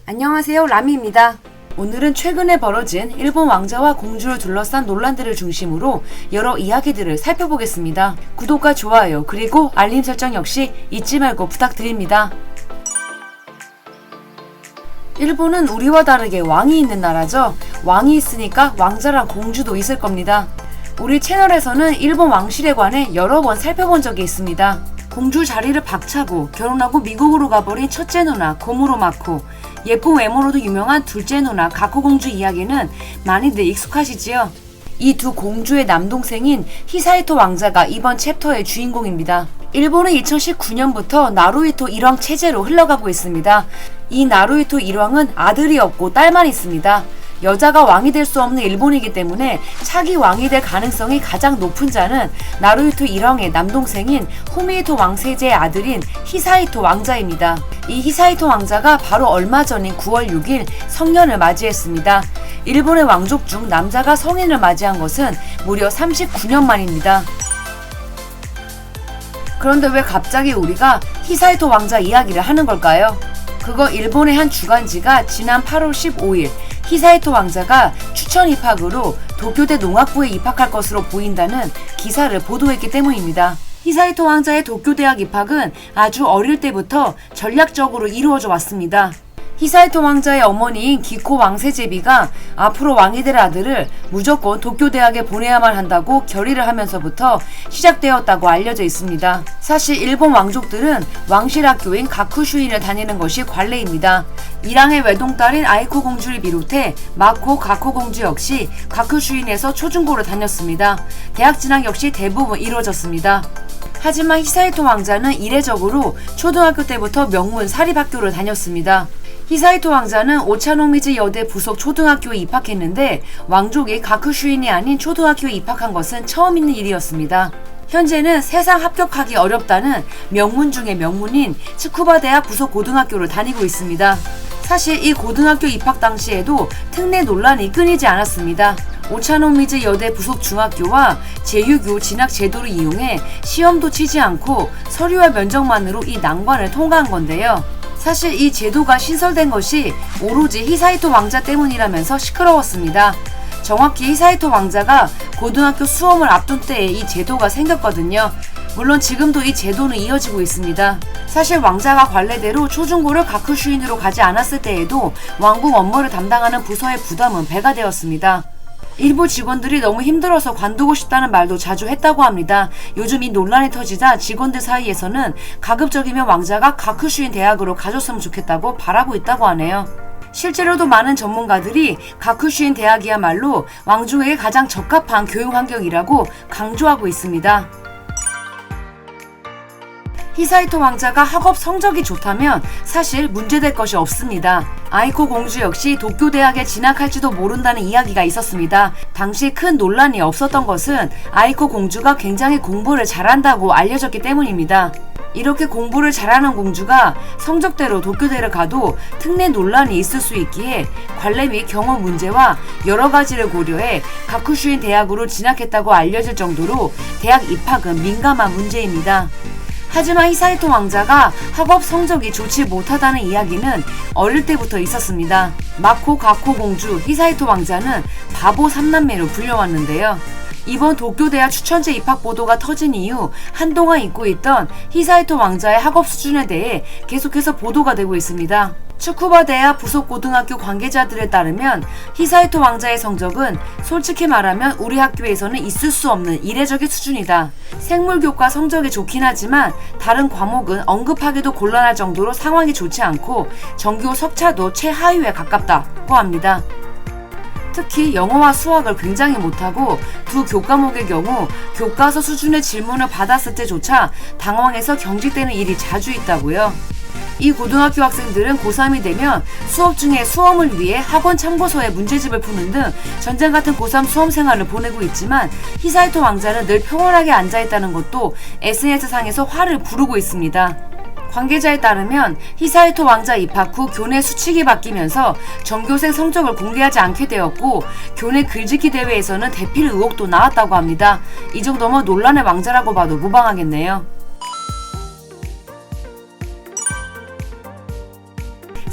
안녕하세요, 라미입니다. 오늘은 최근에 벌어진 일본 왕자와 공주를 둘러싼 논란들을 중심으로 여러 이야기들을 살펴보겠습니다. 구독과 좋아요 그리고 알림 설정 역시 잊지 말고 부탁드립니다. 일본은 우리와 다르게 왕이 있는 나라죠. 왕이 있으니까 왕자랑 공주도 있을 겁니다. 우리 채널에서는 일본 왕실에 관해 여러 번 살펴본 적이 있습니다. 공주 자리를 박차고 결혼하고 미국으로 가버린 첫째 누나 고무로 마코, 예쁜 외모로도 유명한 둘째 누나 가코 공주 이야기는 많이들 익숙하시지요. 이 두 공주의 남동생인 히사이토 왕자가 이번 챕터의 주인공입니다. 일본은 2019년부터 나루히토 일왕 체제로 흘러가고 있습니다. 이 나루히토 일왕은 아들이 없고 딸만 있습니다. 여자가 왕이 될 수 없는 일본이기 때문에 차기 왕이 될 가능성이 가장 높은 자는 나루히토 일왕의 남동생인 후미히토 왕세제의 아들인 히사이토 왕자입니다. 이 히사이토 왕자가 바로 얼마 전인 9월 6일 성년을 맞이했습니다. 일본의 왕족 중 남자가 성인을 맞이한 것은 무려 39년 만입니다. 그런데 왜 갑자기 우리가 히사이토 왕자 이야기를 하는 걸까요? 그거 일본의 한 주간지가 지난 8월 15일 히사이토 왕자가 추천 입학으로 도쿄대 농학부에 입학할 것으로 보인다는 기사를 보도했기 때문입니다. 히사이토 왕자의 도쿄대학 입학은 아주 어릴 때부터 전략적으로 이루어져 왔습니다. 히사이토 왕자의 어머니인 기코 왕세제비가 앞으로 왕이 될 아들을 무조건 도쿄대학에 보내야만 한다고 결의를 하면서부터 시작되었다고 알려져 있습니다. 사실 일본 왕족들은 왕실 학교인 가쿠슈인을 다니는 것이 관례입니다. 일왕의 외동딸인 아이코 공주를 비롯해 마코 가코 공주 역시 가쿠슈인에서 초중고를 다녔습니다. 대학 진학 역시 대부분 이루어졌습니다. 하지만 히사이토 왕자는 이례적으로 초등학교 때부터 명문 사립학교를 다녔습니다. 히사이토 왕자는 오차노미즈 여대 부속 초등학교에 입학했는데 왕족이 가쿠슈인이 아닌 초등학교에 입학한 것은 처음 있는 일이었습니다. 현재는 세상 합격하기 어렵다는 명문 중의 명문인 츠쿠바 대학 부속 고등학교를 다니고 있습니다. 사실 이 고등학교 입학 당시에도 특례 논란이 끊이지 않았습니다. 오차노미즈 여대 부속 중학교와 제6교 진학 제도를 이용해 시험도 치지 않고 서류와 면접만으로 이 난관을 통과한 건데요. 사실 이 제도가 신설된 것이 오로지 히사이토 왕자 때문이라면서 시끄러웠습니다. 정확히 히사이토 왕자가 고등학교 수험을 앞둔 때에 이 제도가 생겼거든요. 물론 지금도 이 제도는 이어지고 있습니다. 사실 왕자가 관례대로 초중고를 가쿠슈인으로 가지 않았을 때에도 왕궁 업무를 담당하는 부서의 부담은 배가 되었습니다. 일부 직원들이 너무 힘들어서 관두고 싶다는 말도 자주 했다고 합니다. 요즘 이 논란이 터지자 직원들 사이에서는 가급적이면 왕자가 가쿠슈인 대학으로 가줬으면 좋겠다고 바라고 있다고 하네요. 실제로도 많은 전문가들이 가쿠슈인 대학이야말로 왕족에게 가장 적합한 교육 환경이라고 강조하고 있습니다. 히사이토 왕자가 학업 성적이 좋다면 사실 문제될 것이 없습니다. 아이코 공주 역시 도쿄대학에 진학할지도 모른다는 이야기가 있었습니다. 당시 큰 논란이 없었던 것은 아이코 공주가 굉장히 공부를 잘한다고 알려졌기 때문입니다. 이렇게 공부를 잘하는 공주가 성적대로 도쿄대를 가도 특례 논란이 있을 수 있기에 관례 및 경험 문제와 여러 가지를 고려해 가쿠슈인 대학으로 진학했다고 알려질 정도로 대학 입학은 민감한 문제입니다. 하지만 히사이토 왕자가 학업 성적이 좋지 못하다는 이야기는 어릴 때부터 있었습니다. 마코 가코 공주 히사이토 왕자는 바보 3남매로 불려왔는데요. 이번 도쿄대학 추천제 입학 보도가 터진 이후 한동안 잊고 있던 히사이토 왕자의 학업 수준에 대해 계속해서 보도가 되고 있습니다. 츠쿠바 대학 부속 고등학교 관계자들에 따르면 히사이토 왕자의 성적은 솔직히 말하면 우리 학교에서는 있을 수 없는 이례적인 수준이다. 생물교과 성적이 좋긴 하지만 다른 과목은 언급하기도 곤란할 정도로 상황이 좋지 않고 전교 석차도 최하위에 가깝다고 합니다. 특히 영어와 수학을 굉장히 못하고 두 교과목의 경우 교과서 수준의 질문을 받았을 때조차 당황해서 경직되는 일이 자주 있다고요. 이 고등학교 학생들은 고3이 되면 수업 중에 수험을 위해 학원 참고서에 문제집을 푸는 등 전쟁 같은 고3 수험 생활을 보내고 있지만 히사이토 왕자는 늘 평온하게 앉아있다는 것도 SNS상에서 화를 부르고 있습니다. 관계자에 따르면 히사이토 왕자 입학 후 교내 수칙이 바뀌면서 전교생 성적을 공개하지 않게 되었고 교내 글짓기 대회에서는 대필 의혹도 나왔다고 합니다. 이 정도면 논란의 왕자라고 봐도 무방하겠네요.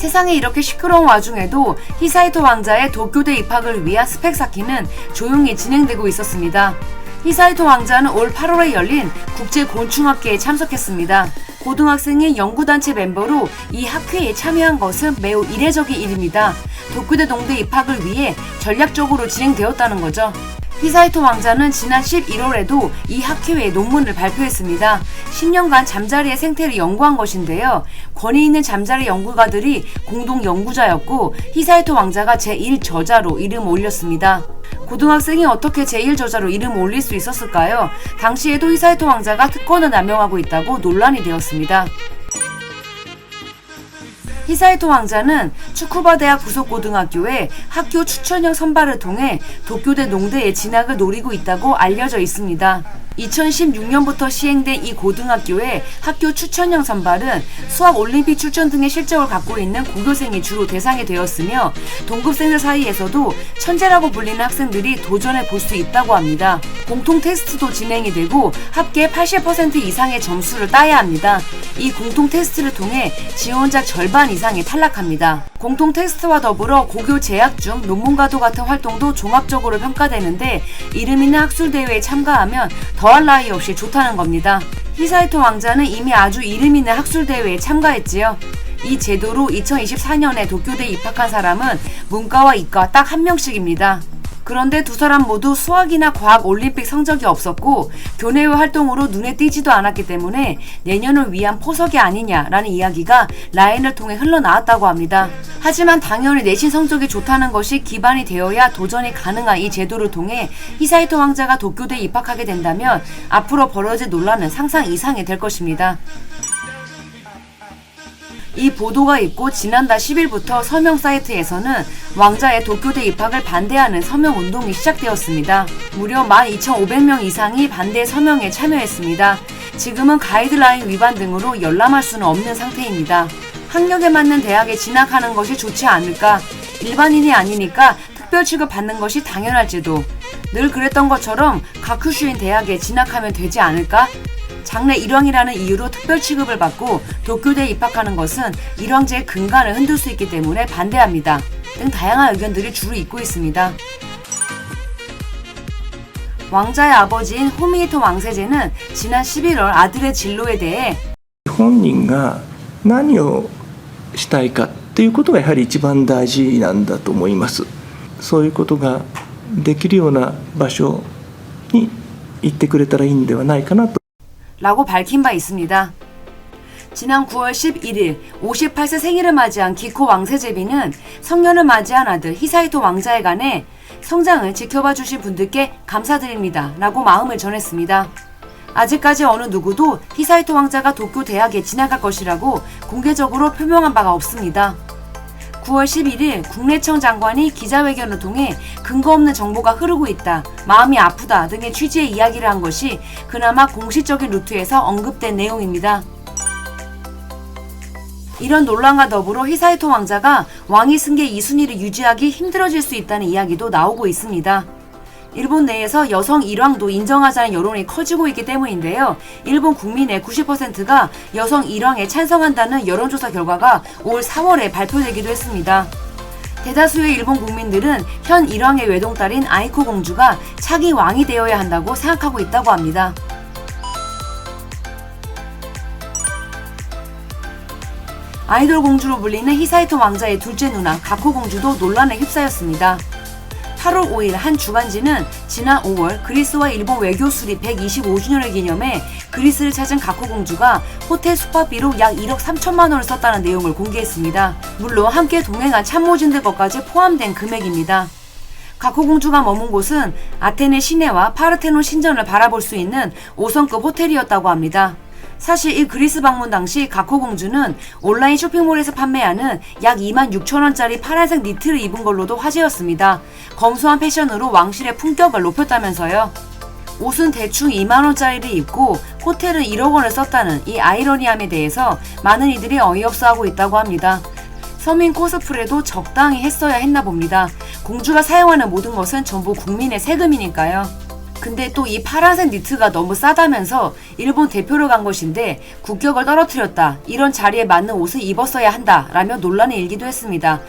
세상이 이렇게 시끄러운 와중에도 히사이토 왕자의 도쿄대 입학을 위한 스펙 쌓기는 조용히 진행되고 있었습니다. 히사이토 왕자는 올 8월에 열린 국제곤충학회에 참석했습니다. 고등학생의 연구단체 멤버로 이 학회에 참여한 것은 매우 이례적인 일입니다. 도쿄대 농대 입학을 위해 전략적으로 진행되었다는 거죠. 히사이토 왕자는 지난 11월에도 이 학회에 논문을 발표했습니다. 10년간 잠자리의 생태를 연구한 것인데요. 권위 있는 잠자리 연구가들이 공동 연구자였고 히사이토 왕자가 제1저자로 이름을 올렸습니다. 고등학생이 어떻게 제1저자로 이름을 올릴 수 있었을까요? 당시에도 히사이토 왕자가 특권을 남용하고 있다고 논란이 되었습니다. 히사이토 왕자는 추쿠바 대학 부속고등학교에 학교 추천형 선발을 통해 도쿄대 농대에 진학을 노리고 있다고 알려져 있습니다. 2016년부터 시행된 이 고등학교의 학교 추천형 선발은 수학 올림픽 출전 등의 실적을 갖고 있는 고교생이 주로 대상이 되었으며 동급생들 사이에서도 천재라고 불리는 학생들이 도전해 볼 수 있다고 합니다. 공통 테스트도 진행이 되고 합계 80% 이상의 점수를 따야 합니다. 이 공통 테스트를 통해 지원자 절반 이상이 탈락합니다. 공통 테스트와 더불어 고교 재학 중 논문가도 같은 활동도 종합적으로 평가되는데 이름 있는 학술대회에 참가하면 더할 나위 없이 좋다는 겁니다. 히사이토 왕자는 이미 아주 이름 있는 학술대회에 참가했지요. 이 제도로 2024년에 도쿄대에 입학한 사람은 문과와 이과 딱 한 명씩입니다. 그런데 두 사람 모두 수학이나 과학 올림픽 성적이 없었고 교내외 활동으로 눈에 띄지도 않았기 때문에 내년을 위한 포석이 아니냐라는 이야기가 라인을 통해 흘러나왔다고 합니다. 하지만 당연히 내신 성적이 좋다는 것이 기반이 되어야 도전이 가능한 이 제도를 통해 히사이토 왕자가 도쿄대에 입학하게 된다면 앞으로 벌어질 논란은 상상 이상이 될 것입니다. 이 보도가 있고 지난달 10일부터 서명 사이트에서는 왕자의 도쿄대 입학을 반대하는 서명 운동이 시작되었습니다. 무려 12,500명 이상이 반대 서명에 참여했습니다. 지금은 가이드라인 위반 등으로 열람할 수는 없는 상태입니다. 학력에 맞는 대학에 진학하는 것이 좋지 않을까? 일반인이 아니니까 특별 취급 받는 것이 당연할지도. 늘 그랬던 것처럼 가쿠슈인 대학에 진학하면 되지 않을까? 장래 일왕이라는 이유로 특별 취급을 받고 도쿄대에 입학하는 것은 일왕제의 근간을 흔들 수 있기 때문에 반대합니다. 등 다양한 의견들이 주로 있고 있습니다. 왕자의 아버지인 호미히토 왕세제는 지난 11월 아들의 진로에 대해 本人が何をしたいかっていうことがやはり一番大事なんだと思います。そういうことができるような場所に行ってくれたらいいんではないかなと。 라고 밝힌 바 있습니다. 지난 9월 11일 58세 생일을 맞이한 기코 왕세제비는 성년을 맞이한 아들 히사이토 왕자에 관해 성장을 지켜봐 주신 분들께 감사드립니다 라고 마음을 전했습니다. 아직까지 어느 누구도 히사이토 왕자가 도쿄 대학에 진학할 것이라고 공개적으로 표명한 바가 없습니다. 9월 11일 국내청 장관이 기자회견을 통해 근거 없는 정보가 흐르고 있다, 마음이 아프다 등의 취지의 이야기를 한 것이 그나마 공식적인 루트에서 언급된 내용입니다. 이런 논란과 더불어 히사이토 왕자가 왕위 승계 2순위를 유지하기 힘들어질 수 있다는 이야기도 나오고 있습니다. 일본 내에서 여성 일왕도 인정하자는 여론이 커지고 있기 때문인데요. 일본 국민의 90%가 여성 일왕에 찬성한다는 여론조사 결과가 올 4월에 발표되기도 했습니다. 대다수의 일본 국민들은 현 일왕의 외동딸인 아이코 공주가 차기 왕이 되어야 한다고 생각하고 있다고 합니다. 아이돌 공주로 불리는 히사이토 왕자의 둘째 누나 가코 공주도 논란에 휩싸였습니다. 8월 5일 한 주간지는 지난 5월 그리스와 일본 외교 수립 125주년을 기념해 그리스를 찾은 가코 공주가 호텔 숙박비로 약 1억 3천만 원을 썼다는 내용을 공개했습니다. 물론 함께 동행한 참모진들 것까지 포함된 금액입니다. 가코 공주가 머문 곳은 아테네 시내와 파르테논 신전을 바라볼 수 있는 5성급 호텔이었다고 합니다. 사실 이 그리스 방문 당시 가코 공주는 온라인 쇼핑몰에서 판매하는 약 26,000원짜리 파란색 니트를 입은 걸로도 화제였습니다. 검소한 패션으로 왕실의 품격을 높였다면서요. 옷은 대충 2만원짜리를 입고 호텔은 1억 원을 썼다는 이 아이러니함에 대해서 많은 이들이 어이없어하고 있다고 합니다. 서민 코스프레도 적당히 했어야 했나 봅니다. 공주가 사용하는 모든 것은 전부 국민의 세금이니까요. 근데 또 이 파란색 니트가 너무 싸다면서 일본 대표로 간 것인데 국격을 떨어뜨렸다. 이런 자리에 맞는 옷을 입었어야 한다. 라며 논란이 일기도 했습니다.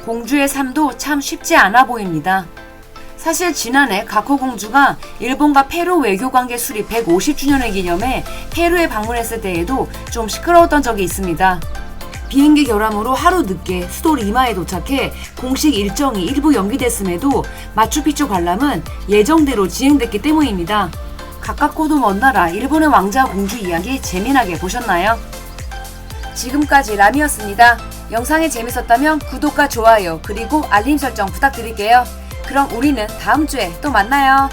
공주의 삶도 참 쉽지 않아 보입니다. 사실 지난해 가코 공주가 일본과 페루 외교관계 수립 150주년을 기념해 페루에 방문했을 때에도 좀 시끄러웠던 적이 있습니다. 비행기 결함으로 하루 늦게 수도 리마에 도착해 공식 일정이 일부 연기됐음에도 마추픽추 관람은 예정대로 진행됐기 때문입니다. 가깝고도 먼 나라 일본의 왕자 공주 이야기 재미나게 보셨나요? 지금까지 람이었습니다. 영상이 재밌었다면 구독과 좋아요 그리고 알림 설정 부탁드릴게요. 그럼 우리는 다음 주에 또 만나요.